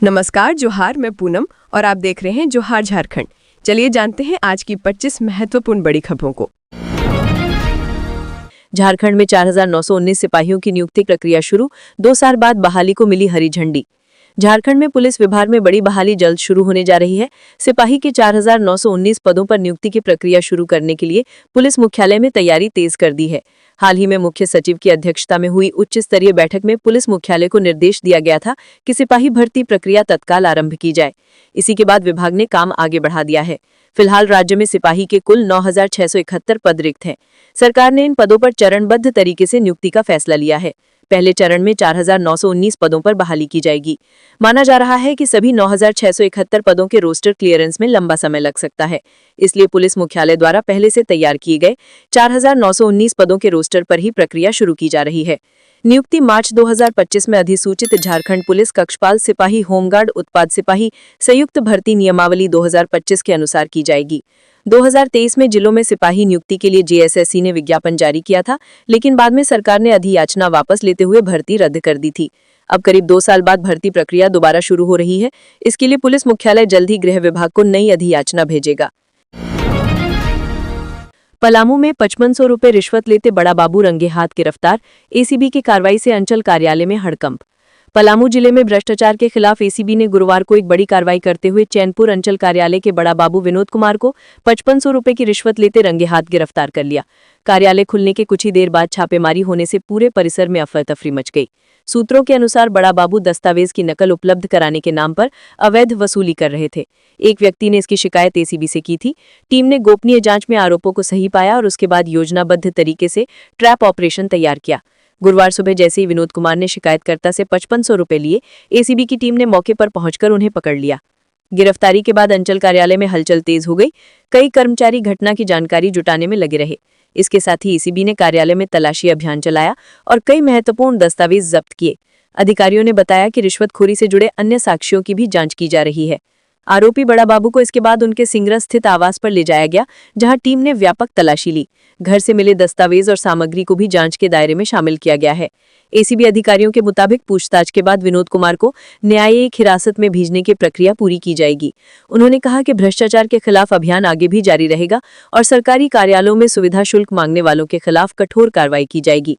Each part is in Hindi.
नमस्कार, जोहार। मैं पूनम और आप देख रहे हैं जोहार झारखंड। चलिए जानते हैं आज की 25 महत्वपूर्ण बड़ी खबरों को। झारखंड में 4,919 सिपाहियों की नियुक्ति प्रक्रिया शुरू, 2 साल बाद बहाली को मिली हरी झंडी। झारखंड में पुलिस विभाग में बड़ी बहाली जल्द शुरू होने जा रही है। सिपाही के 4,919 पदों पर नियुक्ति की प्रक्रिया शुरू करने के लिए पुलिस मुख्यालय में तैयारी तेज कर दी है। हाल ही में मुख्य सचिव की अध्यक्षता में हुई उच्च स्तरीय बैठक में पुलिस मुख्यालय को निर्देश दिया गया था कि सिपाही भर्ती प्रक्रिया तत्काल आरंभ की जाए। इसी के बाद विभाग ने काम आगे बढ़ा दिया है। फिलहाल राज्य में सिपाही के कुल 9,671 पद रिक्त हैं। सरकार ने इन पदों पर चरणबद्ध तरीके से नियुक्ति का फैसला लिया है। पहले चरण में 4,919 पदों पर बहाली की जाएगी। माना जा रहा है कि सभी 9,671 पदों के रोस्टर क्लियरेंस में लंबा समय लग सकता है। इसलिए पुलिस मुख्यालय द्वारा पहले से तैयार किए गए 4,919 पदों के रोस्टर पर ही प्रक्रिया शुरू की जा रही है। नियुक्ति मार्च 2025 में अधिसूचित झारखंड पुलिस कक्षपाल सिपाही, होमगार्ड, उत्पाद सिपाही, संयुक्त भर्ती नियमावली 2025 के अनुसार की जाएगी। 2023 में जिलों में सिपाही नियुक्ति के लिए जेएसएससी ने विज्ञापन जारी किया था, लेकिन बाद में सरकार ने अधियाचना वापस लेते हुए भर्ती रद्द कर दी थी। अब करीब 2 साल बाद भर्ती प्रक्रिया दोबारा शुरू हो रही है। इसके लिए पुलिस मुख्यालय जल्द ही गृह विभाग को नई अधियाचना भेजेगा। पलामू में 5500 रुपए रिश्वत लेते बड़ा बाबू रंगे हाथ गिरफ्तार, एसीबी की कार्रवाई से अंचल कार्यालय में हड़कंप। पलामू जिले में भ्रष्टाचार के खिलाफ एसीबी ने गुरुवार को एक बड़ी कार्रवाई करते हुए चैनपुर अंचल कार्यालय के बड़ा बाबू विनोद कुमार को 5500 रुपए की रिश्वत लेते रंगे हाथ गिरफ्तार कर लिया। कार्यालय खुलने के कुछ ही देर बाद छापेमारी होने से पूरे परिसर में अफरा तफरी मच गई। सूत्रों के अनुसार बड़ा बाबू दस्तावेज की नकल उपलब्ध कराने के नाम पर अवैध वसूली कर रहे थे। एक व्यक्ति ने इसकी शिकायत एसीबी से की थी। टीम ने गोपनीय जांच में आरोपों को सही पाया और उसके बाद योजनाबद्ध तरीके से ट्रैप ऑपरेशन तैयार किया। गुरुवार सुबह जैसे ही विनोद कुमार ने शिकायतकर्ता से 5500 रुपए लिए, एसीबी की टीम ने मौके पर पहुंचकर उन्हें पकड़ लिया। गिरफ्तारी के बाद अंचल कार्यालय में हलचल तेज हो गई। कई कर्मचारी घटना की जानकारी जुटाने में लगे रहे। इसके साथ ही एसीबी ने कार्यालय में तलाशी अभियान चलाया और कई महत्वपूर्ण दस्तावेज जब्त किए। अधिकारियों ने बताया कि रिश्वतखोरी से जुड़े अन्य साक्ष्यों की भी जांच की जा रही है। आरोपी बड़ा बाबू को इसके बाद उनके सिंगरा स्थित आवास पर ले जाया गया, जहां टीम ने व्यापक तलाशी ली। घर से मिले दस्तावेज और सामग्री को भी जांच के दायरे में शामिल किया गया है। एसीबी अधिकारियों के मुताबिक पूछताछ के बाद विनोद कुमार को न्यायिक हिरासत में भेजने की प्रक्रिया पूरी की जाएगी। उन्होंने कहा कि भ्रष्टाचार के खिलाफ अभियान आगे भी जारी रहेगा और सरकारी कार्यालयों में सुविधा शुल्क मांगने वालों के खिलाफ कठोर कार्रवाई की जाएगी।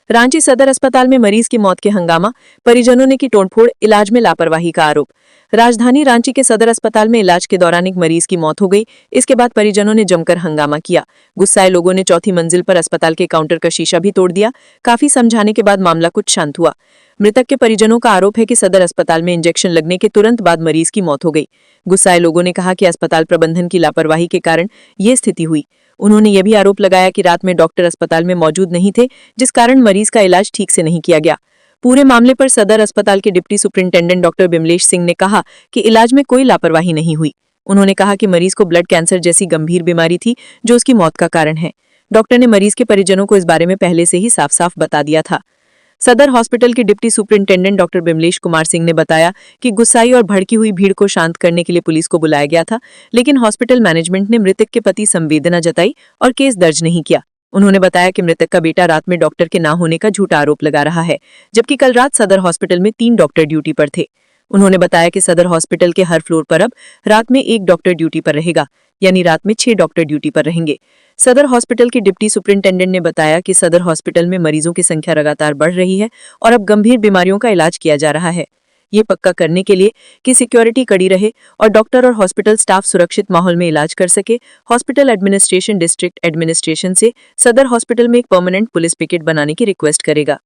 रांची सदर अस्पताल में मरीज की मौत के हंगामा, परिजनों ने की तोड़फोड़, इलाज में लापरवाही का आरोप। राजधानी रांची के सदर अस्पताल में इलाज के दौरान एक मरीज की मौत हो गई। इसके बाद परिजनों ने जमकर हंगामा किया। गुस्साए लोगों ने चौथी मंजिल पर अस्पताल के काउंटर का शीशा भी तोड़ दिया। काफी समझाने के बाद मामला कुछ शांत हुआ। मृतक के परिजनों का आरोप है कि सदर अस्पताल में इंजेक्शन लगने के तुरंत बाद मरीज की मौत हो गई। गुस्साए लोगों ने कहा कि अस्पताल प्रबंधन की लापरवाही के कारण ये स्थिति हुई। उन्होंने यह भी आरोप लगाया कि रात में डॉक्टर अस्पताल में मौजूद नहीं थे, जिस कारण मरीज का इलाज ठीक से नहीं किया गया। पूरे मामले पर सदर अस्पताल के deputy superintendent doctor Bimlesh Singh ने कहा कि इलाज में कोई लापरवाही नहीं हुई। उन्होंने कहा कि मरीज को ब्लड कैंसर जैसी गंभीर बीमारी थी, जो उसकी मौत का कारण है। डॉक्टर ने मरीज के परिजनों को इस बारे में पहले से ही साफ साफ बता दिया था। सदर हॉस्पिटल के deputy superintendent doctor Bimlesh Kumar Singh ने बताया कि गुस्साई और भड़की हुई भीड़ को शांत करने के लिए पुलिस को बुलाया गया था, लेकिन हॉस्पिटल मैनेजमेंट ने मृतक के प्रति संवेदना जताई और केस दर्ज नहीं किया। उन्होंने बताया कि मृतक का बेटा रात में डॉक्टर के ना होने का झूठा आरोप लगा रहा है, जबकि कल रात सदर हॉस्पिटल में 3 डॉक्टर ड्यूटी पर थे। उन्होंने बताया कि सदर हॉस्पिटल के हर फ्लोर पर अब रात में 1 डॉक्टर ड्यूटी पर रहेगा, यानी रात में 6 डॉक्टर ड्यूटी पर रहेंगे। सदर हॉस्पिटल के डिप्टी सुपरिंटेंडेंट ने बताया कि सदर हॉस्पिटल में मरीजों की संख्या लगातार बढ़ रही है और अब गंभीर बीमारियों का इलाज किया जा रहा है। ये पक्का करने के लिए कि सिक्योरिटी कड़ी रहे और डॉक्टर और हॉस्पिटल स्टाफ सुरक्षित माहौल में इलाज कर सके, हॉस्पिटल एडमिनिस्ट्रेशन डिस्ट्रिक्ट एडमिनिस्ट्रेशन से सदर हॉस्पिटल में एक परमानेंट पुलिस पिकेट बनाने की रिक्वेस्ट करेगा।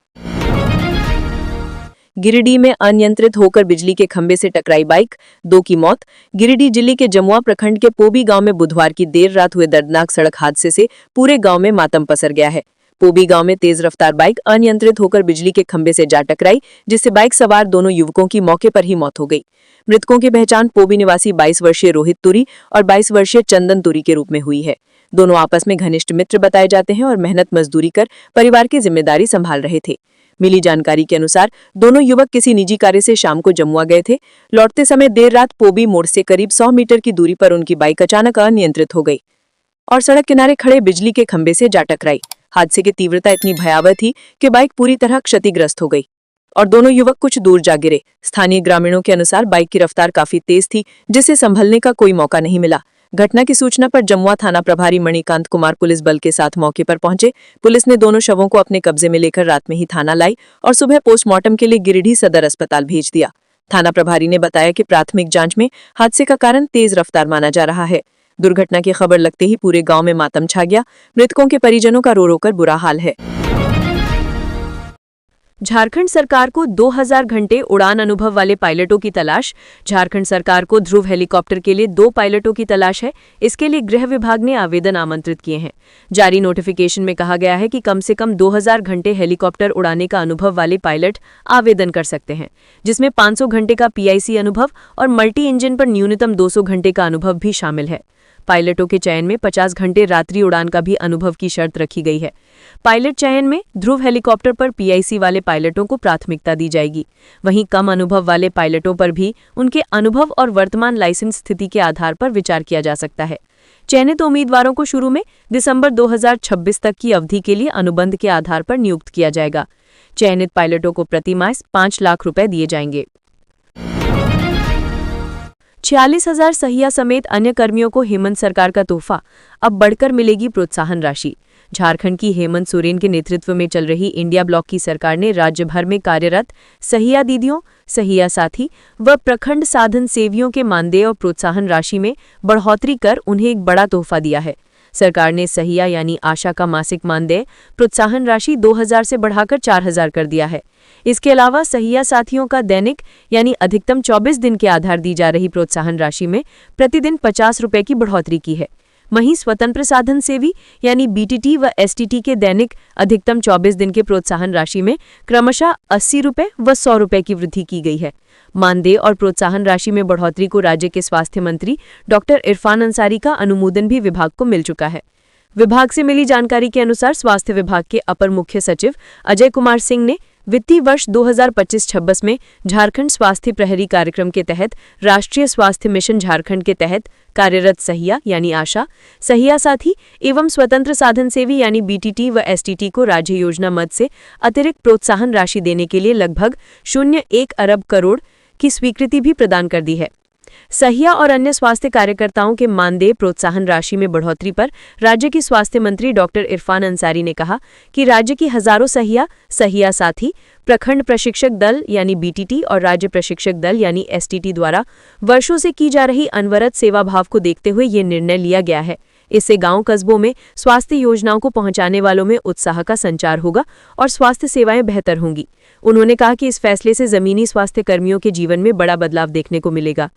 गिरिडीह में अनियंत्रित होकर बिजली के खंभे से टकराई बाइक, 2 की मौत। गिरिडीह जिले के जमुआ प्रखंड के पोबी गांव में बुधवार की देर रात हुए दर्दनाक सड़क हादसे से पूरे गांव में मातम पसर गया है। पोबी गांव में तेज रफ्तार बाइक अनियंत्रित होकर बिजली के खंभे से जा टकराई, जिससे बाइक सवार दोनों युवकों की मौके पर ही मौत हो गई। मृतकों की पहचान पोबी निवासी 22 वर्षीय रोहित तुरी और 22 वर्षीय चंदन तुरी के रूप में हुई है। दोनों आपस में घनिष्ठ मित्र बताए जाते हैं और मेहनत मजदूरी कर परिवार की जिम्मेदारी संभाल रहे थे। मिली जानकारी के अनुसार दोनों युवक किसी निजी कार्य से शाम को जमुआ गए थे। लौटते समय देर रात पोबी मोड़ से करीब 100 मीटर की दूरी पर उनकी बाइक अचानक अनियंत्रित हो गई और सड़क किनारे खड़े बिजली के खंभे से जा टकराई। हादसे की तीव्रता इतनी भयावह थी कि बाइक पूरी तरह क्षतिग्रस्त हो गई। और दोनों युवक कुछ दूर जा गिरे। स्थानीय ग्रामीणों के अनुसार बाइक की रफ्तार काफी तेज थी, जिसे संभलने का कोई मौका नहीं मिला। घटना की सूचना पर जमुआ थाना प्रभारी मणिकांत कुमार पुलिस बल के साथ मौके पर पहुंचे। पुलिस ने दोनों शवों को अपने कब्जे में लेकर रात में ही थाना लाई और सुबह पोस्टमार्टम के लिए गिरिडीह सदर अस्पताल भेज दिया। थाना प्रभारी ने बताया कि प्राथमिक जांच में हादसे का कारण तेज रफ्तार माना जा रहा है। दुर्घटना की खबर लगते ही पूरे गांव में मातम छा गया। मृतकों के परिजनों का रो रो कर बुरा हाल है। झारखंड सरकार को 2000 घंटे उड़ान अनुभव वाले पायलटों की तलाश। झारखंड सरकार को ध्रुव हेलीकॉप्टर के लिए 2 पायलटों की तलाश है। इसके लिए गृह विभाग ने आवेदन आमंत्रित किए हैं। जारी नोटिफिकेशन में कहा गया है कि कम से कम 2000 घंटे हेलीकॉप्टर उड़ाने का अनुभव वाले पायलट आवेदन कर सकते हैं, जिसमें 500 घंटे का PIC अनुभव और मल्टी इंजन पर न्यूनतम 200 घंटे का अनुभव भी शामिल है। पायलटों के चयन में 50 घंटे रात्रि उड़ान का भी अनुभव की शर्त रखी गई है। पायलट चयन में ध्रुव हेलीकॉप्टर पर PIC वाले पायलटों को प्राथमिकता दी जाएगी। वहीं कम अनुभव वाले पायलटों पर भी उनके अनुभव और वर्तमान लाइसेंस स्थिति के आधार पर विचार किया जा सकता है। चयनित उम्मीदवारों को शुरू में दिसंबर 2026 तक की अवधि के लिए अनुबंध के आधार पर नियुक्त किया जाएगा। चयनित पायलटों को प्रतिमाह 5 लाख रुपए दिए जाएंगे। 46,000 सहिया समेत अन्य कर्मियों को हेमंत सरकार का तोहफा, अब बढ़कर मिलेगी प्रोत्साहन राशि। झारखंड की हेमंत सोरेन के नेतृत्व में चल रही इंडिया ब्लॉक की सरकार ने राज्य भर में कार्यरत सहिया दीदियों, सहिया साथी व प्रखंड साधन सेवियों के मानदेय और प्रोत्साहन राशि में बढ़ोतरी कर उन्हें एक बड़ा तोहफा दिया है। सरकार ने सहिया यानी आशा का मासिक मानदेय प्रोत्साहन राशि 2000 से बढ़ाकर 4000 कर दिया है। इसके अलावा सहिया साथियों का दैनिक यानी अधिकतम 24 दिन के आधार दी जा रही प्रोत्साहन राशि में प्रतिदिन 50 रुपए की बढ़ोतरी की है। वहीं स्वतंत्र साधन सेवी यानी BTT व STT के दैनिक अधिकतम 24 दिन के प्रोत्साहन राशि में क्रमशः 80 रुपए व 100 रुपए की वृद्धि की गई है। मानदेय और प्रोत्साहन राशि में बढ़ोतरी को राज्य के स्वास्थ्य मंत्री डॉक्टर इरफान अंसारी का अनुमोदन भी विभाग को मिल चुका है। विभाग से मिली जानकारी के अनुसार स्वास्थ्य विभाग के अपर मुख्य सचिव अजय कुमार सिंह ने वित्तीय वर्ष 2025-26 में झारखंड स्वास्थ्य प्रहरी कार्यक्रम के तहत राष्ट्रीय स्वास्थ्य मिशन झारखंड के तहत कार्यरत सहिया यानी आशा, सहिया साथी एवं स्वतंत्र साधन सेवी यानी BTT व STT को राज्य योजना मद से अतिरिक्त प्रोत्साहन राशि देने के लिए लगभग 0.1 अरब करोड़ की स्वीकृति भी प्रदान कर दी है। सहिया और अन्य स्वास्थ्य कार्यकर्ताओं के मानदेय प्रोत्साहन राशि में बढ़ोतरी पर राज्य के स्वास्थ्य मंत्री डॉक्टर इरफान अंसारी ने कहा कि राज्य की हजारों सहिया, सहिया साथी, प्रखंड प्रशिक्षक दल यानी BTT और राज्य प्रशिक्षक दल यानी STT द्वारा वर्षों से की जा रही अनवरत सेवा भाव को देखते हुए ये निर्णय लिया गया है। इससे गांव कस्बों में स्वास्थ्य योजनाओं को पहुंचाने वालों में उत्साह का संचार होगा और स्वास्थ्य सेवाएं बेहतर होंगी। उन्होंने कहा कि इस फैसले से जमीनी स्वास्थ्य कर्मियों के जीवन में बड़ा बदलाव देखने को मिलेगा।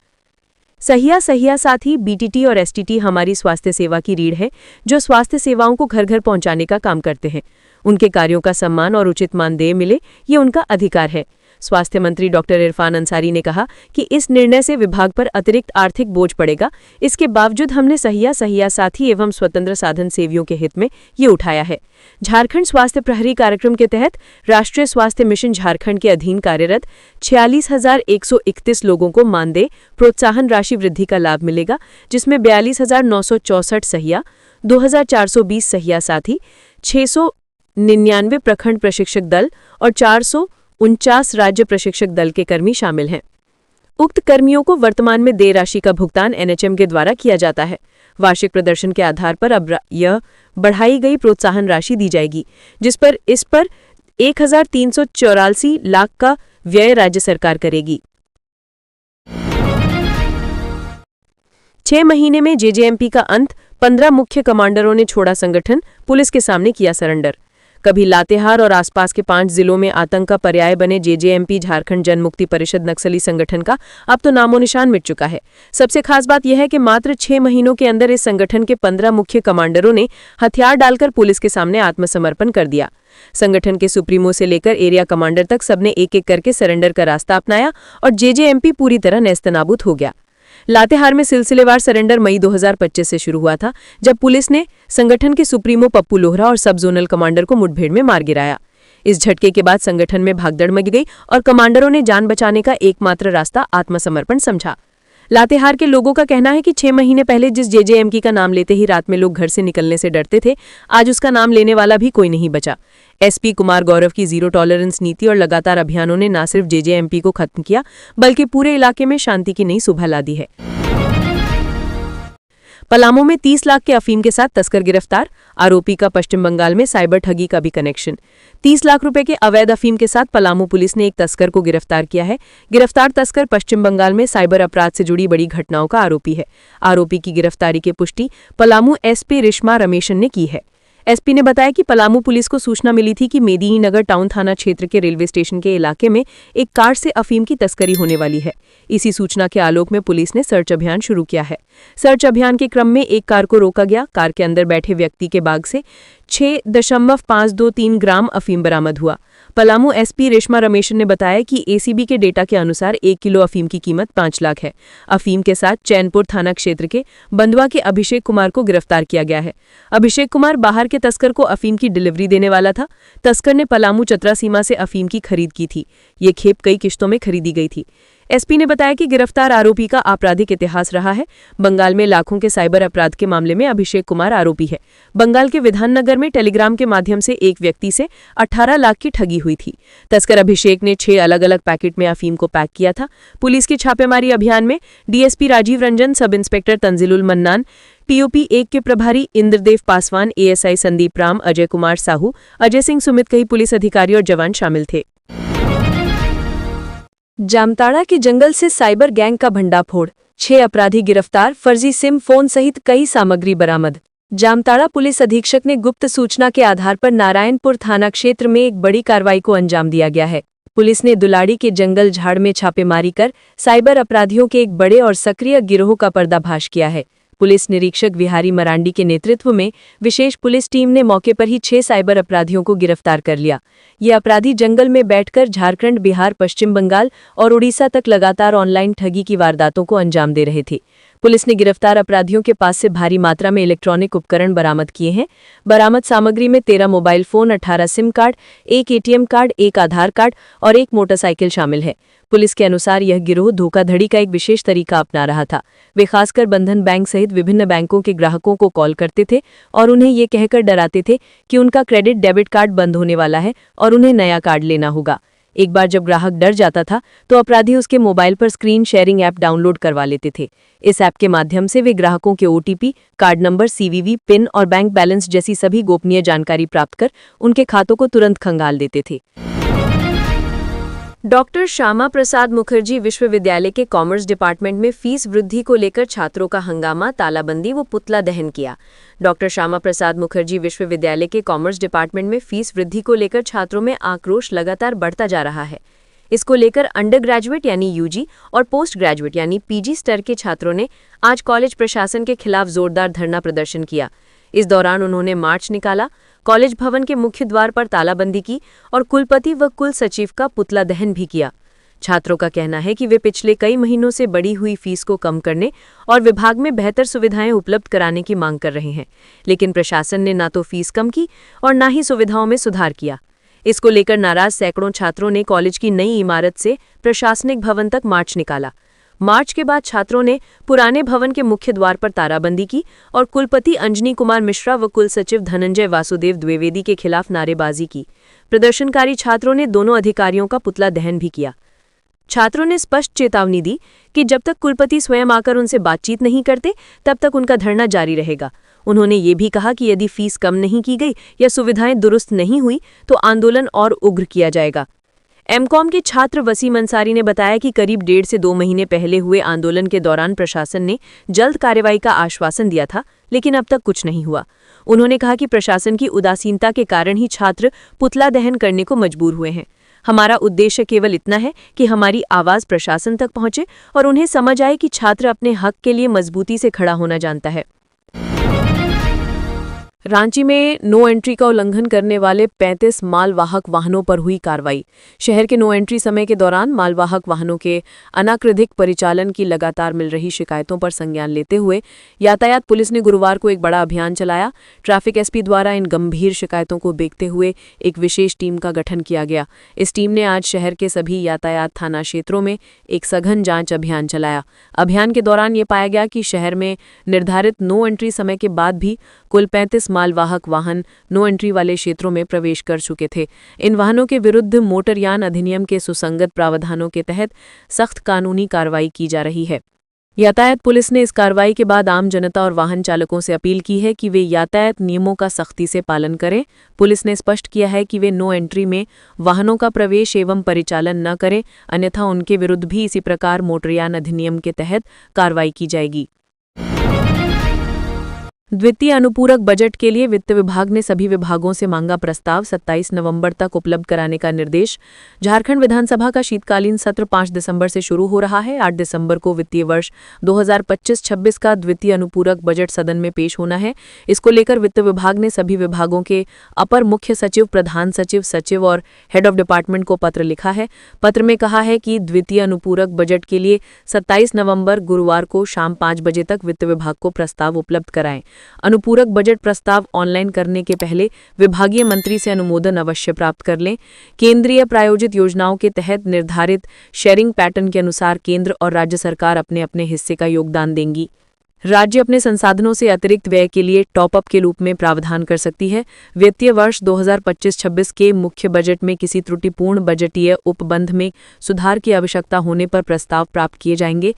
सहिया, सहिया साथी, BTT और STT हमारी स्वास्थ्य सेवा की रीढ़ है, जो स्वास्थ्य सेवाओं को घर घर पहुंचाने का काम करते हैं। उनके कार्यों का सम्मान और उचित मानदेय मिले, ये उनका अधिकार है। स्वास्थ्य मंत्री डॉक्टर इरफान अंसारी ने कहा कि इस निर्णय से विभाग पर अतिरिक्त आर्थिक बोझ पड़ेगा। इसके बावजूद हमने सहिया, सहिया साथी एवं स्वतंत्र साधन सेवियों के हित में ये उठाया है। झारखंड स्वास्थ्य प्रहरी कार्यक्रम के तहत राष्ट्रीय स्वास्थ्य मिशन झारखंड के अधीन कार्यरत 46,131 लोगों को मानदेय प्रोत्साहन राशि वृद्धि का लाभ मिलेगा, जिसमें 42,964 सहिया, 2,420 सहिया साथी, 699 प्रखंड प्रशिक्षक दल और 449 राज्य प्रशिक्षक दल के कर्मी शामिल हैं। उक्त कर्मियों को वर्तमान में देय राशि का भुगतान NHM के द्वारा किया जाता है। वार्षिक प्रदर्शन के आधार पर अब यह बढ़ाई गई प्रोत्साहन राशि दी जाएगी, इस पर 1,384 लाख का व्यय राज्य सरकार करेगी। 6 महीने में JJMP का अंत, 15 मुख्य कमांडरों ने छोड़ा संगठन, पुलिस के सामने किया सरेंडर। कभी लातेहार और आसपास के 5 जिलों में आतंक का पर्याय बने JJMP झारखंड जनमुक्ति परिषद नक्सली संगठन का अब तो नामो निशान मिट चुका है। सबसे खास बात यह है कि मात्र 6 महीनों के अंदर इस संगठन के 15 मुख्य कमांडरों ने हथियार डालकर पुलिस के सामने आत्मसमर्पण कर दिया। संगठन के सुप्रीमो से लेकर एरिया कमांडर तक सबने एक एक करके सरेंडर का रास्ता अपनाया और JJMP पूरी तरह नेस्तनाबूद हो गया। लातेहार में सिलसिलेवार सरेंडर मई 2025 से शुरू हुआ था, जब पुलिस ने संगठन के सुप्रीमो पप्पू लोहरा और सब जोनल कमांडर को मुठभेड़ में मार गिराया। इस झटके के बाद संगठन में भागदड़ मच गई और कमांडरों ने जान बचाने का एकमात्र रास्ता आत्मसमर्पण समझा। लातेहार के लोगों का कहना है कि 6 महीने पहले जिस JJMP का नाम लेते ही रात में लोग घर से निकलने से डरते थे, आज उसका नाम लेने वाला भी कोई नहीं बचा। एसपी कुमार गौरव की जीरो टॉलरेंस नीति और लगातार अभियानों ने न सिर्फ जेजेएमपी को खत्म किया बल्कि पूरे इलाके में शांति की नई सुबह ला दी है। पलामू में 30 लाख के अफीम के साथ तस्कर गिरफ्तार, आरोपी का पश्चिम बंगाल में साइबर ठगी का भी कनेक्शन। 30 लाख रुपए के अवैध अफीम के साथ पलामू पुलिस ने एक तस्कर को गिरफ्तार किया है। गिरफ्तार तस्कर पश्चिम बंगाल में साइबर अपराध से जुड़ी बड़ी घटनाओं का आरोपी है। आरोपी की गिरफ्तारी की पुष्टि पलामू एसपी रिश्मा रमेशन ने की है। एसपी ने बताया कि पलामू पुलिस को सूचना मिली थी कि मेदिनीनगर टाउन थाना क्षेत्र के रेलवे स्टेशन के इलाके में एक कार से अफीम की तस्करी होने वाली है। इसी सूचना के आलोक में पुलिस ने सर्च अभियान शुरू किया है। सर्च अभियान के क्रम में एक कार को रोका गया। कार के अंदर बैठे व्यक्ति के बैग से 6.523 ग्राम अफीम बरामद हुआ। पलामू एसपी रेशमा रमेशन ने बताया कि एसीबी के डेटा के अनुसार 1 किलो अफीम की कीमत 5 लाख है। अफीम के साथ चैनपुर थाना क्षेत्र के बंदवा के अभिषेक कुमार को गिरफ्तार किया गया है। अभिषेक कुमार बाहर के तस्कर को अफीम की डिलीवरी देने वाला था। तस्कर ने पलामू चतरा सीमा से अफीम की खरीद की थी। ये खेप कई किश्तों में खरीदी गई थी। एसपी ने बताया कि गिरफ्तार आरोपी का आपराधिक इतिहास रहा है। बंगाल में लाखों के साइबर अपराध के मामले में अभिषेक कुमार आरोपी है। बंगाल के विधाननगर में टेलीग्राम के माध्यम से एक व्यक्ति से 18 लाख की ठगी हुई थी। तस्कर अभिषेक ने 6 अलग-अलग पैकेट में अफीम को पैक किया था। पुलिस की छापेमारी अभियान में DSP Rajiv Ranjan, sub inspector तंजिलुल mannan, TOP 1 के प्रभारी इंद्रदेव पासवान, एएसआई संदीप राम, अजय कुमार साहू, अजय सिंह सुमित कई पुलिस अधिकारी और जवान शामिल थे। जामताड़ा के जंगल से साइबर गैंग का भंडाफोड़, 6 अपराधी गिरफ्तार, फर्जी सिम फोन सहित कई सामग्री बरामद। जामताड़ा पुलिस अधीक्षक ने गुप्त सूचना के आधार पर नारायणपुर थाना क्षेत्र में एक बड़ी कार्रवाई को अंजाम दिया गया है। पुलिस ने दुलाड़ी के जंगल झाड़ में छापेमारी कर साइबर अपराधियों के एक बड़े और सक्रिय गिरोह का पर्दाफाश किया है। पुलिस निरीक्षक विहारी मरांडी के नेतृत्व में विशेष पुलिस टीम ने मौके पर ही 6 साइबर अपराधियों को गिरफ्तार कर लिया। ये अपराधी जंगल में बैठकर झारखंड, बिहार, पश्चिम बंगाल और उड़ीसा तक लगातार ऑनलाइन ठगी की वारदातों को अंजाम दे रहे थे। पुलिस ने गिरफ्तार अपराधियों के पास से भारी मात्रा में इलेक्ट्रॉनिक उपकरण बरामद किए हैं। बरामद सामग्री में 13 mobile phone, 18 SIM card, 1 ATM card, 1 आधार कार्ड और 1 मोटरसाइकिल शामिल है। पुलिस के अनुसार यह गिरोह धोखाधड़ी का एक विशेष तरीका अपना रहा था। वे खासकर बंधन बैंक सहित विभिन्न बैंकों के ग्राहकों को कॉल करते थे और उन्हें ये कहकर डराते थे कि उनका क्रेडिट डेबिट कार्ड बंद होने वाला है और उन्हें नया कार्ड लेना होगा। एक बार जब ग्राहक डर जाता था तो अपराधी उसके मोबाइल पर स्क्रीन शेयरिंग ऐप डाउनलोड करवा लेते थे। इस ऐप के माध्यम से वे ग्राहकों के OTP, card number, CVV, pin और बैंक बैलेंस जैसी सभी गोपनीय जानकारी प्राप्त कर उनके खातों को तुरंत खंगाल देते थे। डॉक्टर श्यामा प्रसाद मुखर्जी विश्वविद्यालय के कॉमर्स डिपार्टमेंट में फीस वृद्धि को लेकर छात्रों का हंगामा, तालाबंदी व पुतला दहन किया। डॉक्टर श्यामा प्रसाद मुखर्जी विश्वविद्यालय के कॉमर्स डिपार्टमेंट में फीस वृद्धि को लेकर छात्रों में आक्रोश लगातार बढ़ता जा रहा है। इसको लेकर अंडर ग्रेजुएट यानी यूजी और पोस्ट ग्रेजुएट यानी पीजी स्तर के छात्रों ने आज कॉलेज प्रशासन के खिलाफ जोरदार धरना प्रदर्शन किया। इस दौरान उन्होंने मार्च निकाला, कॉलेज भवन के मुख्य द्वार पर तालाबंदी की और कुलपति व कुल सचिव का पुतला दहन भी किया। छात्रों का कहना है कि वे पिछले कई महीनों से बढ़ी हुई फीस को कम करने और विभाग में बेहतर सुविधाएं उपलब्ध कराने की मांग कर रहे हैं, लेकिन प्रशासन ने न तो फीस कम की और न ही सुविधाओं में सुधार किया। इसको लेकर नाराज सैकड़ों छात्रों ने कॉलेज की नई इमारत से प्रशासनिक भवन तक मार्च निकाला। मार्च के बाद छात्रों ने पुराने भवन के मुख्य द्वार पर तालाबंदी की और कुलपति अंजनी कुमार मिश्रा व कुल सचिव धनंजय वासुदेव द्विवेदी के खिलाफ नारेबाजी की। प्रदर्शनकारी छात्रों ने दोनों अधिकारियों का पुतला दहन भी किया। छात्रों ने स्पष्ट चेतावनी दी कि जब तक कुलपति स्वयं आकर उनसे बातचीत नहीं करते तब तक उनका धरना जारी रहेगा। उन्होंने ये भी कहा कि यदि फीस कम नहीं की गई या सुविधाएं दुरुस्त नहीं हुई तो आंदोलन और उग्र किया जाएगा। एमकॉम के छात्र वसीम अंसारी ने बताया कि करीब 1.5 से 2 महीने पहले हुए आंदोलन के दौरान प्रशासन ने जल्द कार्रवाई का आश्वासन दिया था, लेकिन अब तक कुछ नहीं हुआ। उन्होंने कहा कि प्रशासन की उदासीनता के कारण ही छात्र पुतला दहन करने को मजबूर हुए हैं। हमारा उद्देश्य केवल इतना है कि हमारी आवाज़ प्रशासन तक पहुंचे और उन्हें समझ आए कि छात्र अपने हक के लिए मजबूती से खड़ा होना जानता है। रांची में नो एंट्री का उल्लंघन करने वाले 35 मालवाहक वाहनों पर हुई कार्रवाई। शहर के नो एंट्री समय के दौरान मालवाहक वाहनों के अनाकृतिक परिचालन की लगातार मिल रही शिकायतों पर संज्ञान लेते हुए यातायात पुलिस ने गुरुवार को एक बड़ा अभियान चलाया। ट्रैफिक एसपी द्वारा इन गंभीर शिकायतों को देखते हुए एक विशेष टीम का गठन किया गया। इस टीम ने आज शहर के सभी यातायात थाना क्षेत्रों में एक सघन जांच अभियान चलाया। अभियान के दौरान ये पाया गया कि शहर में निर्धारित नो एंट्री समय के बाद भी कुल 35 मालवाहक वाहन नो एंट्री वाले क्षेत्रों में प्रवेश कर चुके थे। इन वाहनों के विरुद्ध मोटरयान अधिनियम के सुसंगत प्रावधानों के तहत सख्त कानूनी कार्रवाई की जा रही है। यातायात पुलिस ने इस कार्रवाई के बाद आम जनता और वाहन चालकों से अपील की है कि वे यातायात नियमों का सख्ती से पालन करें। पुलिस ने स्पष्ट किया है कि वे नो एंट्री में वाहनों का प्रवेश एवं परिचालन न करें, अन्यथा उनके विरुद्ध भी इसी प्रकार मोटरयान अधिनियम के तहत कार्रवाई की जाएगी। द्वितीय अनुपूरक बजट के लिए वित्त विभाग ने सभी विभागों से मांगा प्रस्ताव, 27 नवंबर तक उपलब्ध कराने का निर्देश। झारखंड विधानसभा का शीतकालीन सत्र 5 दिसंबर से शुरू हो रहा है। 8 दिसंबर को वित्तीय वर्ष 2025-26 का द्वितीय अनुपूरक बजट सदन में पेश होना है। इसको लेकर वित्त विभाग ने सभी विभागों के अपर मुख्य सचिव, प्रधान सचिव, सचिव और हेड ऑफ डिपार्टमेंट को पत्र लिखा है। पत्र में कहा है कि द्वितीय अनुपूरक बजट के लिए 27 नवंबर गुरुवार को शाम 5 बजे तक वित्त विभाग को प्रस्ताव उपलब्ध कराएं। अनुपूरक बजट प्रस्ताव ऑनलाइन करने के पहले विभागीय मंत्री से अनुमोदन अवश्य प्राप्त कर लें। केंद्रीय प्रायोजित योजनाओं के तहत निर्धारित शेयरिंग पैटर्न के अनुसार केंद्र और राज्य सरकार अपने अपने हिस्से का योगदान देंगी। राज्य अपने संसाधनों से अतिरिक्त व्यय के लिए टॉप अप के रूप में प्रावधान कर सकती है। वित्तीय वर्ष 2025-26 के मुख्य बजट में किसी त्रुटिपूर्ण बजटीय उपबंध में सुधार की आवश्यकता होने पर प्रस्ताव प्राप्त किए जाएंगे।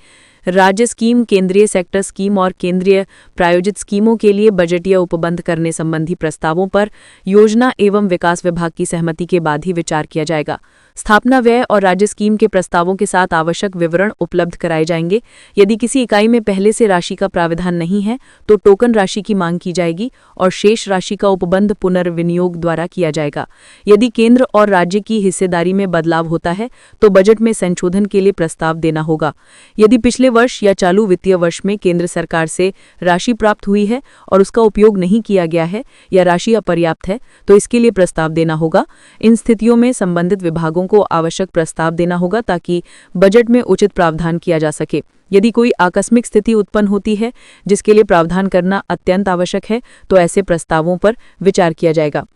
राज्य स्कीम, केंद्रीय सेक्टर स्कीम और केंद्रीय प्रायोजित स्कीमों के लिए बजटीय उपबंध करने संबंधी प्रस्तावों पर योजना एवं विकास विभाग की सहमति के बाद ही विचार किया जाएगा। स्थापना व्यय और राज्य स्कीम के प्रस्तावों के साथ आवश्यक विवरण उपलब्ध कराए जाएंगे। यदि किसी इकाई में पहले से राशि का प्रावधान नहीं है तो टोकन राशि की मांग की जाएगी और शेष राशि का उपबंध पुनर्विनियोग द्वारा किया जाएगा। यदि केंद्र और राज्य की हिस्सेदारी में बदलाव होता है तो बजट में संशोधन के लिए प्रस्ताव देना होगा। यदि पिछले वर्ष या चालू वित्तीय वर्ष में केंद्र सरकार से राशि प्राप्त हुई है और उसका उपयोग नहीं किया गया है या राशि अपर्याप्त है तो इसके लिए प्रस्ताव देना होगा। इन स्थितियों में संबंधित विभागों को आवश्यक प्रस्ताव देना होगा ताकि बजट में उचित प्रावधान किया जा सके। यदि कोई आकस्मिक स्थिति उत्पन्न होती है जिसके लिए प्रावधान करना अत्यंत आवश्यक है तो ऐसे प्रस्तावों पर विचार किया जाएगा।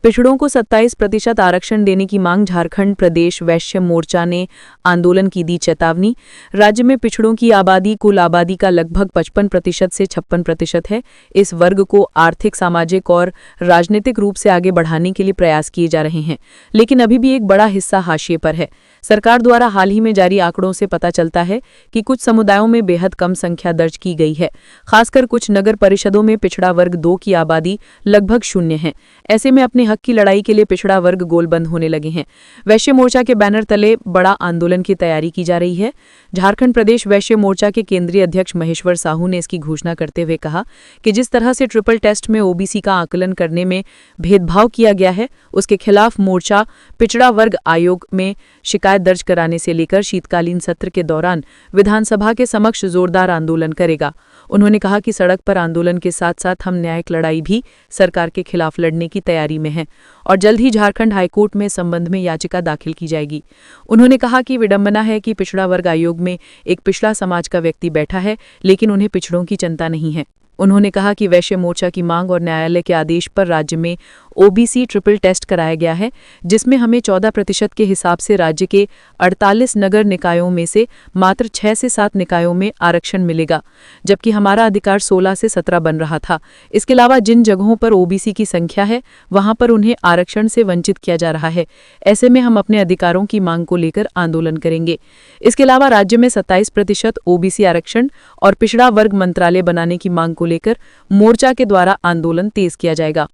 पिछड़ों को 27% आरक्षण देने की मांग, झारखंड प्रदेश वैश्य मोर्चा ने आंदोलन की दी चेतावनी। राज्य में पिछड़ों की आबादी कुल आबादी का लगभग 55% से 56% है। इस वर्ग को आर्थिक, सामाजिक और राजनीतिक रूप से आगे बढ़ाने के लिए प्रयास किए जा रहे हैं, लेकिन अभी भी एक बड़ा हिस्सा हाशिए पर है। सरकार द्वारा हाल ही में जारी आंकड़ों से पता चलता है कि कुछ समुदायों में बेहद कम संख्या दर्ज की गई है। खासकर कुछ नगर परिषदों में पिछड़ा वर्ग 2 की आबादी लगभग 0 है। ऐसे में अपने हक की लड़ाई के लिए पिछड़ा वर्ग गोलबंद होने लगे हैं। वैश्य मोर्चा के बैनर तले बड़ा आंदोलन की तैयारी की जा रही है। झारखंड प्रदेश वैश्य मोर्चा के केंद्रीय अध्यक्ष महेश्वर साहू ने इसकी घोषणा करते हुए कहा कि जिस तरह से ट्रिपल टेस्ट में ओबीसी का आकलन करने में भेदभाव किया गया है, उसके खिलाफ मोर्चा पिछड़ा वर्ग आयोग में शिकायत दर्ज कराने से लेकर शीतकालीन सत्र के दौरान विधानसभा के समक्ष जोरदार आंदोलन करेगा। उन्होंने कहा कि सड़क पर आंदोलन के साथ साथ हम न्यायिक लड़ाई भी सरकार के खिलाफ लड़ने की तैयारी में हैं और जल्द ही झारखंड हाईकोर्ट में संबंध में याचिका दाखिल की जाएगी। उन्होंने कहा कि विडंबना है कि पिछड़ा वर्ग आयोग में एक पिछड़ा समाज का व्यक्ति बैठा है, लेकिन उन्हें पिछड़ों की चिंता नहीं है। उन्होंने कहा कि वैश्य मोर्चा की मांग और न्यायालय के आदेश पर राज्य में ओबीसी ट्रिपल टेस्ट कराया गया है, जिसमें हमें 14% के हिसाब से राज्य के 48 नगर निकायों में से मात्र 6 से 7 निकायों में आरक्षण मिलेगा, जबकि हमारा अधिकार 16 से 17 बन रहा था। इसके अलावा जिन जगहों पर ओबीसी की संख्या है वहां पर उन्हें आरक्षण से वंचित किया जा रहा है। ऐसे में हम अपने अधिकारों की मांग को लेकर आंदोलन करेंगे। इसके अलावा राज्य में 27% ओबीसी आरक्षण और पिछड़ा वर्ग मंत्रालय बनाने की मांग को लेकर मोर्चा के द्वारा आंदोलन तेज किया जाएगा।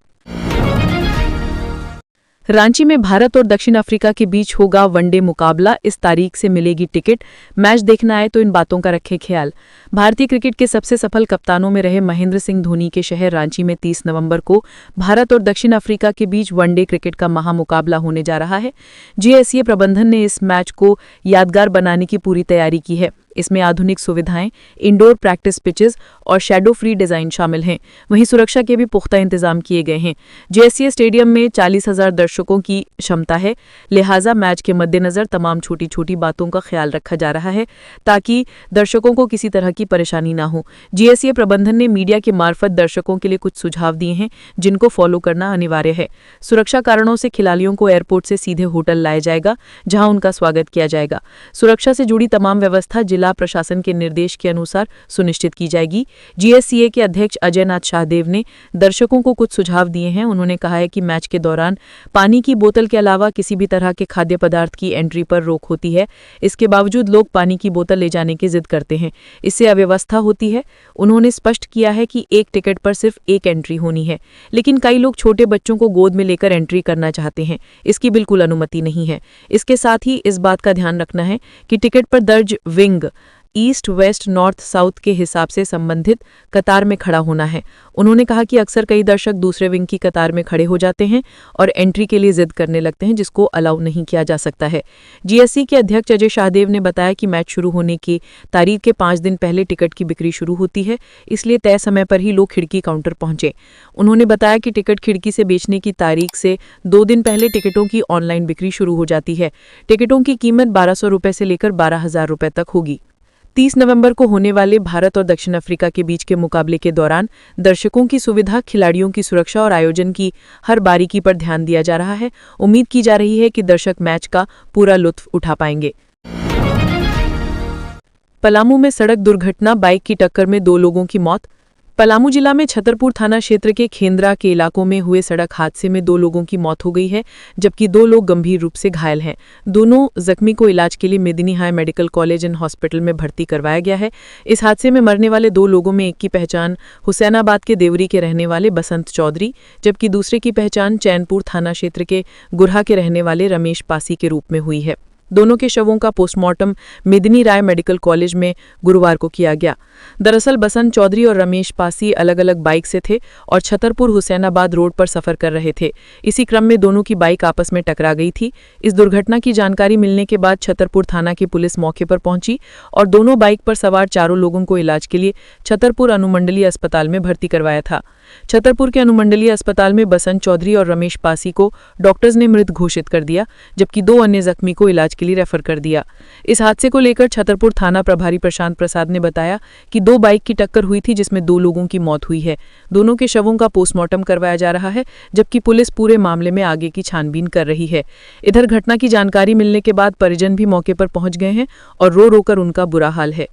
रांची में भारत और दक्षिण अफ्रीका के बीच होगा वनडे मुकाबला, इस तारीख से मिलेगी टिकट। मैच देखना है तो इन बातों का रखें ख्याल। भारतीय क्रिकेट के सबसे सफल कप्तानों में रहे महेंद्र सिंह धोनी के शहर रांची में 30 नवंबर को भारत और दक्षिण अफ्रीका के बीच वनडे क्रिकेट का महामुकाबला होने जा रहा है। जीएससीए प्रबंधन ने इस मैच को यादगार बनाने की पूरी तैयारी की है। इसमें आधुनिक सुविधाएं, इंडोर प्रैक्टिस पिचेस और शैडो फ्री डिजाइन शामिल हैं। वहीं सुरक्षा के भी पुख्ता इंतजाम किए गए हैं। जीएससीए स्टेडियम में 40,000 दर्शकों की क्षमता है, लिहाजा मैच के मद्देनजर तमाम छोटी छोटी बातों का ख्याल रखा जा रहा है ताकि दर्शकों को किसी तरह की परेशानी ना हो। जीएससीए प्रबंधन ने मीडिया के मार्फत दर्शकों के लिए कुछ सुझाव दिए हैं जिनको फॉलो करना अनिवार्य है। सुरक्षा कारणों से खिलाड़ियों को एयरपोर्ट से सीधे होटल लाया जाएगा, जहां उनका स्वागत किया जाएगा। सुरक्षा से जुड़ी तमाम व्यवस्था जिला जिला प्रशासन के निर्देश के अनुसार सुनिश्चित की जाएगी। जीएससीए के अध्यक्ष अजयनाथ शाहदेव ने दर्शकों को कुछ सुझाव दिए हैं। उन्होंने कहा है कि मैच के दौरान पानी की बोतल के अलावा किसी भी तरह के खाद्य पदार्थ की एंट्री पर रोक होती है। इसके बावजूद लोग पानी की बोतल ले जाने की जिद करते हैं, इससे अव्यवस्था होती है। उन्होंने स्पष्ट किया है कि एक टिकट पर सिर्फ एक एंट्री होनी है, लेकिन कई लोग छोटे बच्चों को गोद में लेकर एंट्री करना चाहते हैं। इसकी बिल्कुल अनुमति नहीं है। इसके साथ ही इस बात का ध्यान रखना है कि टिकट पर दर्ज wing east, west, north, south के हिसाब से संबंधित कतार में खड़ा होना है। उन्होंने कहा कि अक्सर कई दर्शक दूसरे विंग की कतार में खड़े हो जाते हैं और एंट्री के लिए जिद करने लगते हैं, जिसको अलाउ नहीं किया जा सकता है। जीएससी के अध्यक्ष अजय शाहदेव ने बताया कि मैच शुरू होने की तारीख के 5 दिन पहले टिकट की बिक्री शुरू होती है, इसलिए तय समय पर ही लोग खिड़की काउंटर पहुंचे। उन्होंने बताया कि टिकट खिड़की से बेचने की तारीख से 2 दिन पहले टिकटों की ऑनलाइन बिक्री शुरू हो जाती है। टिकटों की कीमत 1200 रुपये से लेकर 12,000 रुपये तक होगी। 30 नवंबर को होने वाले भारत और दक्षिण अफ्रीका के बीच के मुकाबले के दौरान दर्शकों की सुविधा, खिलाड़ियों की सुरक्षा और आयोजन की हर बारीकी पर ध्यान दिया जा रहा है। उम्मीद की जा रही है कि दर्शक मैच का पूरा लुत्फ उठा पाएंगे। पलामू में सड़क दुर्घटना, बाइक की टक्कर में 2 लोगों की मौत। पलामू जिला में छतरपुर थाना क्षेत्र के खेंद्रा के इलाकों में हुए सड़क हादसे में 2 लोगों की मौत हो गई है, जबकि 2 लोग गंभीर रूप से घायल हैं। दोनों जख्मी को इलाज के लिए मेदिनी high medical college and hospital में भर्ती करवाया गया है। इस हादसे में मरने वाले 2 लोगों में एक की पहचान हुसैनाबाद के देवरी के रहने वाले बसंत चौधरी, जबकि दूसरे की पहचान चैनपुर थाना क्षेत्र के गुरहा के रहने वाले रमेश पासी के रूप में हुई है। दोनों के शवों का पोस्टमार्टम मेदिनी राय मेडिकल कॉलेज में गुरुवार को किया गया। दरअसल बसंत चौधरी और रमेश पासी अलग अलग बाइक से थे और छतरपुर हुसैनाबाद रोड पर सफर कर रहे थे। इसी क्रम में दोनों की बाइक आपस में टकरा गई थी। इस दुर्घटना की जानकारी मिलने के बाद छतरपुर थाना की पुलिस मौके पर पहुंची और दोनों बाइक पर सवार 4 लोगों को इलाज के लिए छतरपुर अनुमंडलीय अस्पताल में भर्ती करवाया था। छतरपुर के अनुमंडलीय अस्पताल में बसंत चौधरी और रमेश पासी को डॉक्टर्स ने मृत घोषित कर दिया, जबकि 2 अन्य जख्मी को इलाज के लिए रेफर कर दिया। इस हादसे को लेकर छतरपुर थाना प्रभारी प्रशांत प्रसाद ने बताया कि 2 बाइक की टक्कर हुई थी, जिसमें 2 लोगों की मौत हुई है। दोनों के शवों का पोस्टमार्टम करवाया जा रहा है, जबकि पुलिस पूरे मामले में आगे की छानबीन कर रही है। इधर घटना की जानकारी मिलने के बाद परिजन भी मौके पर पहुंच गए हैं और रो रोकर उनका बुरा हाल है।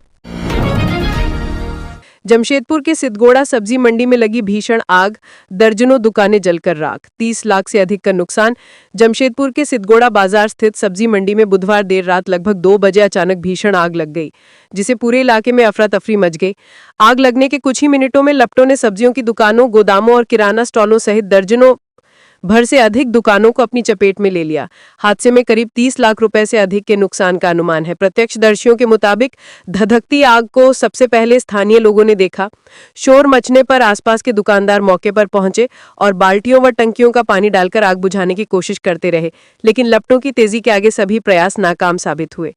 जमशेदपुर के सिद्धगोड़ा सब्जी मंडी में लगी भीषण आग, दर्जनों दुकानें जलकर राख, 30 लाख से अधिक का नुकसान। जमशेदपुर के सिद्धगोड़ा बाजार स्थित सब्जी मंडी में बुधवार देर रात लगभग 2 बजे अचानक भीषण आग लग गई, जिसे पूरे इलाके में अफरा तफरी मच गई। आग लगने के कुछ ही मिनटों में लपटों ने सब्जियों की दुकानों, गोदामों और किराना स्टॉलों सहित दर्जनों भर से अधिक दुकानों को अपनी चपेट में ले लिया। हादसे में करीब 30 लाख रुपए से अधिक के नुकसान का अनुमान है। प्रत्यक्षदर्शियों के मुताबिक धधकती आग को सबसे पहले स्थानीय लोगों ने देखा। शोर मचने पर आसपास के दुकानदार मौके पर पहुंचे और बाल्टियों व टंकियों का पानी डालकर आग बुझाने की कोशिश करते रहे, लेकिन लपटों की तेजी के आगे सभी प्रयास नाकाम साबित हुए।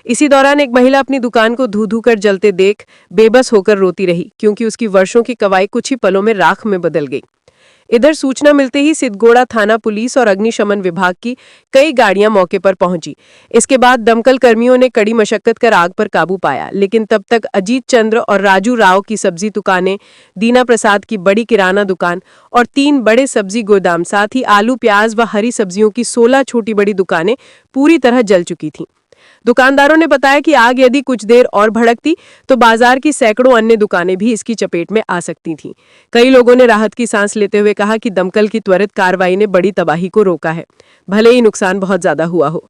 इसी दौरान एक महिला अपनी दुकान को धू धू कर जलते देख बेबस होकर रोती रही, क्योंकि उसकी वर्षों की कमाई कुछ ही पलों में राख में बदल गई। इधर सूचना मिलते ही सिद्धगोड़ा थाना पुलिस और अग्निशमन विभाग की कई गाड़ियां मौके पर पहुंची। इसके बाद दमकल कर्मियों ने कड़ी मशक्कत कर आग पर काबू पाया, लेकिन तब तक अजीत चंद्र और राजू राव की सब्जी दुकानें, दीना प्रसाद की बड़ी किराना दुकान और 3 बड़े सब्जी गोदाम, साथ ही आलू, प्याज व हरी सब्जियों की 16 छोटी बड़ी दुकानें पूरी तरह जल चुकी थीं। दुकानदारों ने बताया कि आग यदि कुछ देर और भड़कती तो बाजार की सैकड़ों अन्य दुकानें भी इसकी चपेट में आ सकती थीं। कई लोगों ने राहत की सांस लेते हुए कहा कि दमकल की त्वरित कार्रवाई ने बड़ी तबाही को रोका है, भले ही नुकसान बहुत ज्यादा हुआ हो।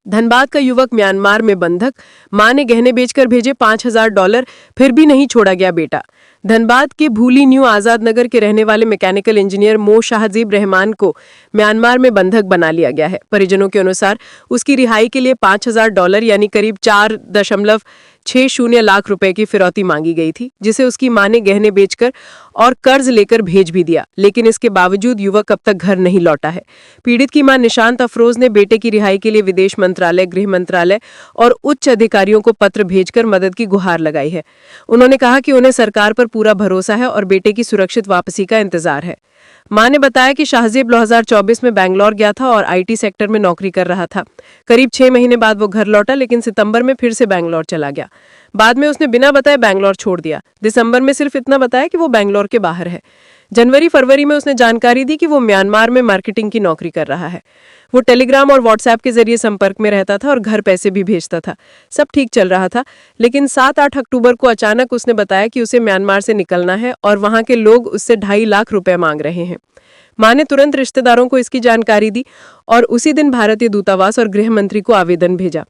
धनबाद का युवक म्यांमार में बंधक, मां ने गहने बेचकर भेजे $5,000, फिर भी नहीं छोड़ा गया बेटा। धनबाद के भूली न्यू आजाद नगर के रहने वाले मैकेनिकल इंजीनियर मो शाहजीब रहमान को म्यांमार में बंधक बना लिया गया है। परिजनों के अनुसार उसकी रिहाई के लिए $5,000 यानी करीब 4.60 लाख रुपए की फिरौती मांगी गई थी, जिसे उसकी मां ने गहने बेचकर और कर्ज लेकर भेज भी दिया, लेकिन इसके बावजूद युवक अब तक घर नहीं लौटा है। पीड़ित की मां निशांत अफरोज ने बेटे की रिहाई के लिए विदेश मंत्रालय, गृह मंत्रालय और उच्च अधिकारियों को पत्र भेजकर मदद की गुहार लगाई है। उन्होंने कहा कि उन्हें सरकार पर पूरा भरोसा है और बेटे की सुरक्षित वापसी का इंतजार है। मां ने बताया कि शाहजेब 2024 में बैंगलोर गया था और आईटी सेक्टर में नौकरी कर रहा था। करीब 6 महीने बाद वो घर लौटा, लेकिन सितंबर में फिर से बैंगलोर चला गया। बाद में उसने बिना बताए बैंगलोर छोड़ दिया। दिसंबर में सिर्फ इतना बताया कि वो बैंगलोर के बाहर है। जनवरी फरवरी में उसने जानकारी दी कि वो म्यांमार में मार्केटिंग की नौकरी कर रहा है। वो टेलीग्राम और व्हाट्सएप के जरिए संपर्क में रहता था और घर पैसे भी भेजता था। सब ठीक चल रहा था, लेकिन 7-8 अक्टूबर को अचानक उसने बताया कि उसे म्यांमार से निकलना है और वहां के लोग उससे 2.5 लाख रुपए मांग रहे हैं। मां ने तुरंत रिश्तेदारों को इसकी जानकारी दी और उसी दिन भारतीय दूतावास और गृह मंत्री को आवेदन भेजा।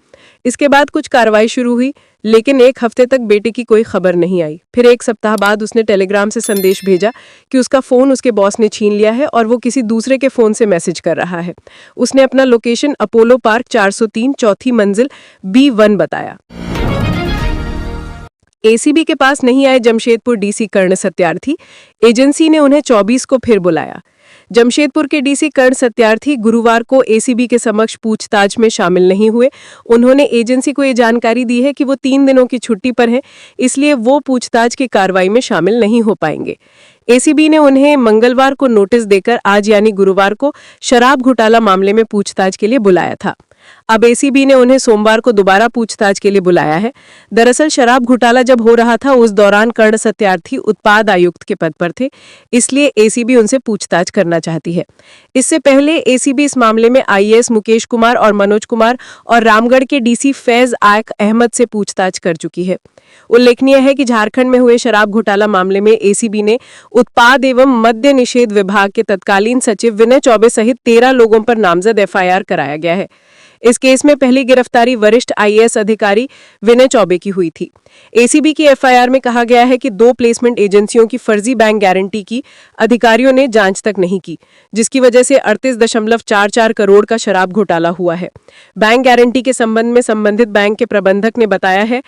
इसके बाद कुछ कार्रवाई शुरू हुई, लेकिन 1 हफ्ते तक बेटे की कोई खबर नहीं आई। फिर 1 सप्ताह बाद उसने टेलीग्राम से संदेश भेजा कि उसका फोन उसके बॉस ने छीन लिया है और वो किसी दूसरे के फोन से मैसेज कर रहा है। उसने अपना लोकेशन अपोलो पार्क 403 चौथी मंजिल B1 बताया। एसीबी के पास नहीं आए जमशेदपुर डीसी कर्ण सत्यार्थी, एजेंसी ने उन्हें 24 को फिर बुलाया। जमशेदपुर के डीसी कर्ण सत्यार्थी गुरुवार को एसीबी के समक्ष पूछताछ में शामिल नहीं हुए। उन्होंने एजेंसी को ये जानकारी दी है कि वो 3 दिनों की छुट्टी पर हैं, इसलिए वो पूछताछ की कार्रवाई में शामिल नहीं हो पाएंगे। एसीबी ने उन्हें मंगलवार को नोटिस देकर आज यानी गुरुवार को शराब घोटाला मामले में पूछताछ के लिए बुलाया था। अब एसीबी ने उन्हें सोमवार को दोबारा पूछताछ के लिए बुलाया है। दरअसल शराब घोटाला जब हो रहा था उस दौरान कर्ण सत्यार्थी उत्पाद आयुक्त के पद पर थे, इसलिए एसीबी उनसे पूछताछ करना चाहती है। इससे पहले एसीबी इस मामले में आईएएस मुकेश कुमार और मनोज कुमार और रामगढ़ के डीसी फैज आक अहमद से पूछताछ कर चुकी है। उल्लेखनीय है कि झारखंड में हुए शराब घोटाला मामले में एसीबी ने उत्पाद एवं मद्य निषेध विभाग के तत्कालीन सचिव विनय चौबे सहित 13 लोगों पर नामजद एफआईआर कराया गया है। इस केस में पहली गिरफ्तारी वरिष्ठ आईएएस अधिकारी विनय चौबे की हुई थी। एसीबी की एफआईआर में कहा गया है कि 2 प्लेसमेंट एजेंसियों की फर्जी बैंक गारंटी की अधिकारियों ने जांच तक नहीं की, जिसकी वजह से 38.44 करोड़ का शराब घोटाला हुआ है। बैंक गारंटी के संबंध में संबंधित बैंक के प्रबंधक ने बताया है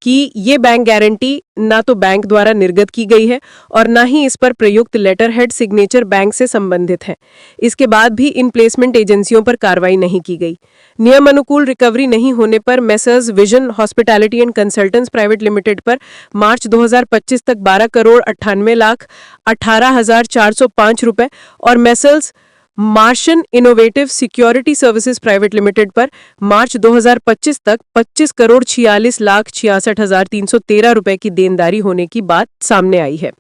कि ये बैंक गारंटी ना तो बैंक द्वारा निर्गत की गई है और ना ही इस पर प्रयुक्त लेटर हेड सिग्नेचर बैंक से संबंधित है। इसके बाद भी इन प्लेसमेंट एजेंसियों पर कार्रवाई नहीं की गई। नियम अनुकूल रिकवरी नहीं होने पर messrs vision hospitality and consultants private limited पर मार्च 2025 तक 12 करोड़ 98 लाख 18,405 रुपए और Messrs Marshan innovative security services private limited पर मार्च 2025 तक 25 करोड़ 46 लाख 66,313 रुपए की देनदारी होने की बात सामने आई है।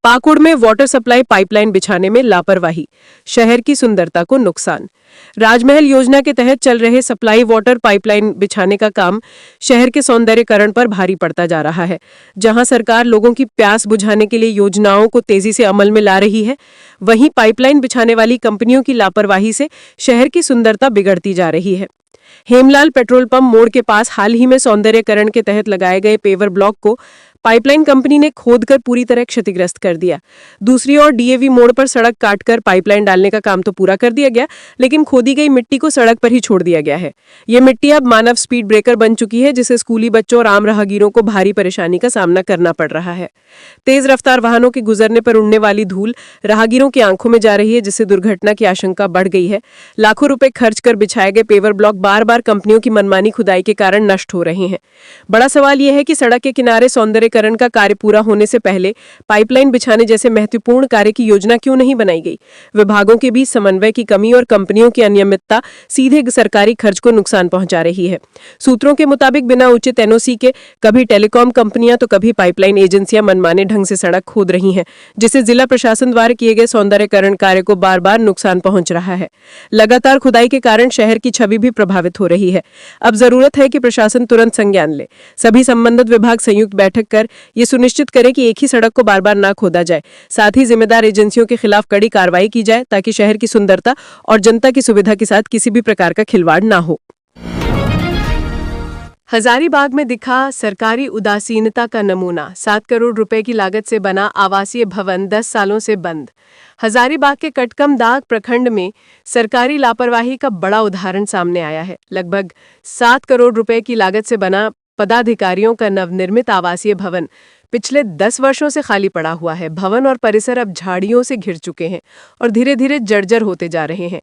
पाकुड़ में वाटर सप्लाई पाइपलाइन बिछाने में लापरवाही, शहर की सुंदरता को नुकसान। राजमहल योजना के तहत चल रहे सप्लाई वाटर पाइपलाइन बिछाने का काम शहर के सौंदर्यीकरण पर भारी पड़ता जा रहा है। जहां सरकार लोगों की प्यास बुझाने के लिए योजनाओं को तेजी से अमल में ला रही है, वहीं पाइपलाइन बिछाने वाली कंपनियों की लापरवाही से शहर की सुंदरता बिगड़ती जा रही है। हेमलाल पेट्रोल पंप मोड़ के पास हाल ही में सौंदर्यीकरण के तहत लगाए गए पेवर ब्लॉक को पाइपलाइन कंपनी ने खोदकर पूरी तरह क्षतिग्रस्त कर दिया। दूसरी ओर डीएवी मोड़ पर सड़क काटकर पाइपलाइन डालने का काम तो पूरा कर दिया गया, लेकिन खोदी गई मिट्टी को सड़क पर ही छोड़ दिया गया है। ये मिट्टी अब मानव स्पीड ब्रेकर बन चुकी है, जिससे स्कूली बच्चों और आम राहगीरों को भारी परेशानी का सामना करना पड़ रहा है। तेज रफ्तार वाहनों के गुजरने पर उड़ने वाली धूल राहगीरों की आंखों में जा रही है, जिससे दुर्घटना की आशंका बढ़ गई है। लाखों रुपए खर्च कर बिछाए गए पेवर ब्लॉक बार बार कंपनियों की मनमानी खुदाई के कारण नष्ट हो रहे हैं। बड़ा सवाल यह है कि सड़क के किनारे सौंदर्यीकरण का कार्य पूरा होने से पहले पाइपलाइन बिछाने जैसे महत्वपूर्ण कार्य की योजना क्यों नहीं बनाई गई। विभागों के बीच समन्वय की कमी और कंपनियों की अनियमितता सीधे सरकारी खर्च को नुकसान पहुंचा रही है। सूत्रों के मुताबिक बिना उचित एनओसी के कभी टेलीकॉम कंपनियां तो कभी पाइपलाइन एजेंसियां मनमाने ढंग से सड़क खोद रही हैं, जिससे जिला प्रशासन द्वारा किए गए सौंदर्यीकरण कार्य को बार बार नुकसान पहुंच रहा है। लगातार खुदाई के कारण शहर की छवि भी प्रभावित हो रही है। अब जरूरत है कि प्रशासन तुरंत संज्ञान ले। सभी संबंधित विभाग संयुक्त बैठक कर ये सुनिश्चित करे कि एक ही सड़क को बार बार ना खोदा जाए। साथ ही जिम्मेदार एजेंसियों के खिलाफ कड़ी कार्रवाई की जाए, ताकि शहर की सुंदरता और जनता की सुविधा के साथ किसी भी प्रकार का खिलवाड़ ना हो। हजारीबाग में दिखा सरकारी उदासीनता का नमूना। 7 करोड़ रुपए की लागत से बना आवासीय भवन 10 सालों से बंद। हजारीबाग के कटकमदाग प्रखंड में सरकारी लापरवाही का बड़ा उदाहरण सामने आया है। लगभग 7 करोड़ रुपए की लागत से बना पदाधिकारियों का नवनिर्मित आवासीय भवन पिछले 10 वर्षों से खाली पड़ा हुआ है। भवन और परिसर अब झाड़ियों से घिर चुके हैं और धीरे धीरे जर्जर होते जा रहे हैं।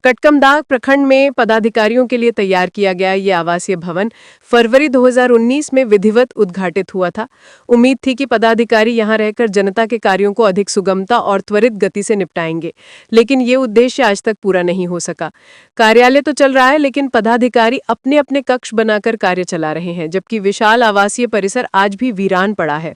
कटकमदाग प्रखंड में पदाधिकारियों के लिए तैयार किया गया ये आवासीय भवन फरवरी 2019 में विधिवत उद्घाटित हुआ था। उम्मीद थी कि पदाधिकारी यहां रहकर जनता के कार्यों को अधिक सुगमता और त्वरित गति से निपटाएंगे, लेकिन ये उद्देश्य आज तक पूरा नहीं हो सका। कार्यालय तो चल रहा है, लेकिन पदाधिकारी अपने अपने कक्ष बनाकर कार्य चला रहे हैं, जबकि विशाल आवासीय परिसर आज भी वीरान पड़ा है।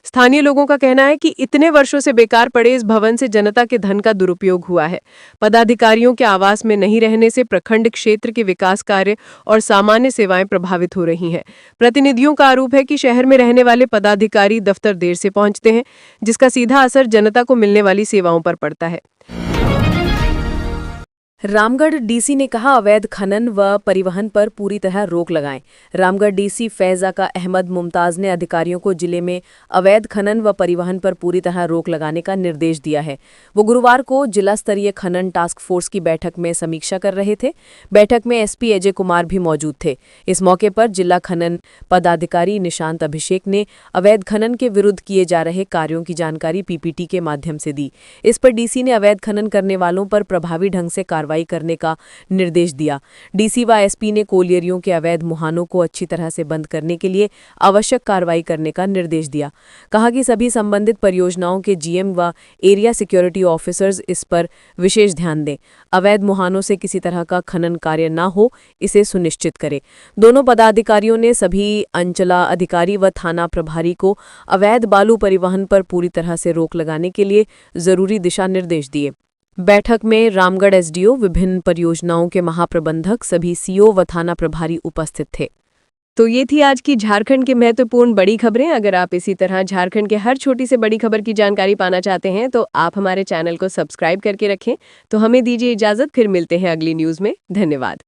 स्थानीय लोगों का कहना है कि इतने वर्षों से बेकार पड़े इस भवन से जनता के धन का दुरुपयोग हुआ है। पदाधिकारियों के आवास में नहीं रहने से प्रखंड क्षेत्र के विकास कार्य और सामान्य सेवाएं प्रभावित हो रही हैं। प्रतिनिधियों का आरोप है कि शहर में रहने वाले पदाधिकारी दफ्तर देर से पहुंचते हैं, जिसका सीधा असर जनता को मिलने वाली सेवाओं पर पड़ता है। रामगढ़ डीसी ने कहा अवैध खनन व परिवहन पर पूरी तरह रोक लगाएं। रामगढ़ डीसी फैज़ाका अहमद मुमताज ने अधिकारियों को जिले में अवैध खनन व परिवहन पर पूरी तरह रोक लगाने का निर्देश दिया है। वो गुरुवार को जिला स्तरीय खनन टास्क फोर्स की बैठक में समीक्षा कर रहे थे। बैठक में एसपी अजय कुमार भी मौजूद थे। इस मौके पर जिला खनन पदाधिकारी निशांत अभिषेक ने अवैध खनन के विरुद्ध किए जा रहे कार्यों की जानकारी पीपीटी के माध्यम से दी। इस पर डीसी ने अवैध खनन करने वालों पर प्रभावी ढंग से कार्रवाई करने का निर्देश दिया। डीसी व एसपी ने कोलियरियों के अवैध मुहानों को अच्छी तरह से बंद करने के लिए आवश्यक कार्रवाई करने का निर्देश दिया। कहा कि सभी संबंधित परियोजनाओं के जीएम व एरिया सिक्योरिटी ऑफिसर्स इस पर विशेष ध्यान दें। अवैध मुहानों से किसी तरह का खनन कार्य न हो, इसे सुनिश्चित करें। दोनों पदाधिकारियों ने सभी अंचला अधिकारी व थाना प्रभारी को अवैध बालू परिवहन पर पूरी तरह से रोक लगाने के लिए जरूरी दिशा निर्देश दिए। बैठक में रामगढ़ एसडीओ, विभिन्न परियोजनाओं के महाप्रबंधक, सभी सीओ व थाना प्रभारी उपस्थित थे। तो ये थी आज की झारखंड की महत्वपूर्ण बड़ी खबरें। अगर आप इसी तरह झारखंड के हर छोटी से बड़ी खबर की जानकारी पाना चाहते हैं तो आप हमारे चैनल को सब्सक्राइब करके रखें। तो हमें दीजिए इजाजत, फिर मिलते हैं अगली न्यूज़ में। धन्यवाद।